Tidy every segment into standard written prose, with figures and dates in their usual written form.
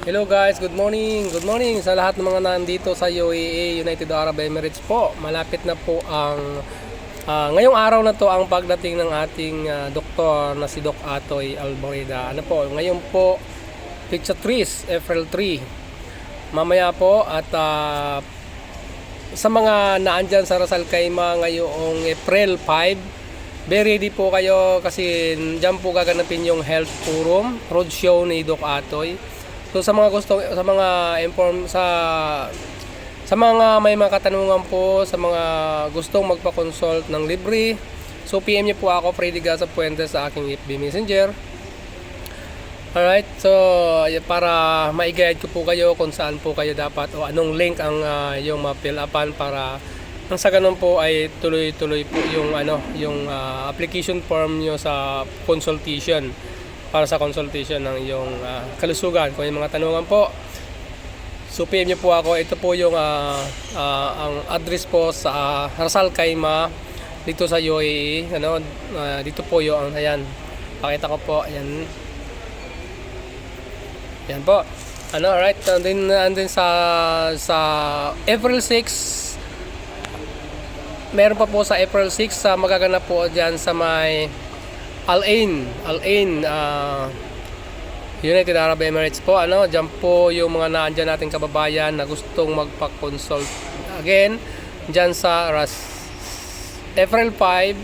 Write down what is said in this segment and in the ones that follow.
Hello guys, good morning. Good morning sa lahat ng mga nandito sa UAE, United Arab Emirates po. Malapit na po ang ngayong araw na to ang pagdating ng ating doktor na si Doc Atoy Alborida. Ano po, ngayon po Pizza 3, April 3. Mamaya po at sa mga naandyan sa Ras Al Khaimah ngayong April 5, be ready po kayo kasi dyan po gaganapin yung health forum, roadshow ni Doc Atoy. So sa mga gusto, sa mga sa mga may mga katanungan po, sa mga gustong magpa-consult ng libre, so PM niyo po ako, Freddy Gaza Puente, sa aking FB Messenger. Alright, so para ma-guide ko po kayo kung saan po kayo dapat o anong link ang yung ma-fill upan para nang sa ganun po ay tuloy-tuloy po yung application form niyo sa consultation, para sa consultation ng iyong kalusugan. Kung may mga tanungan po, so PM niyo po ako. Ito po yung ang address po sa Ras Al Khaimah dito sa UAE. Dito po yung ayan. Pakita ko po. Ayan. Ayan po. Alright. And then sa April 6, meron pa po sa April 6 sa magaganap po diyan sa may Al Ain, United Arab Emirates po. Diyan po yung mga naandyan nating kababayan na gustong magpa-consult. Again, diyan sa April 5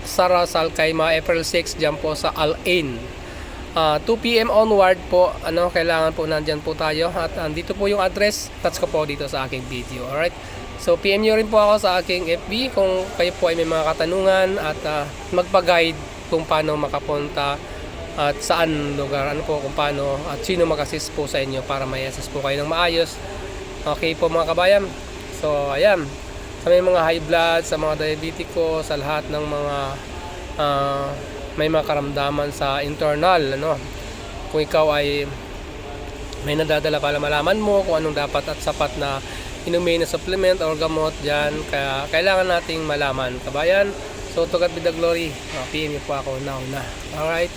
sa Ras Al Khaimah, April 6 diyan po sa Al Ain. 2 PM onward po, kailangan po nandiyan po tayo at andito po yung address. Touch ko po dito sa aking video. Alright. So PM nyo rin po ako sa aking FB kung kayo po ay may mga katanungan at magpa-guide kung paano makapunta at saan lugar, kung paano at sino mag-assist po sa inyo para may assist po kayo ng maayos. Okay po mga kabayan. So ayan, sa may mga high blood, sa mga diabetiko, sa lahat ng mga may mga karamdaman sa internal, kung ikaw ay may nadadala para malaman mo kung anong dapat at sapat na inumin na supplement or gamot dyan, kaya kailangan nating malaman, kabayan. So to God be the glory. PM niyo po ako now na. Alright.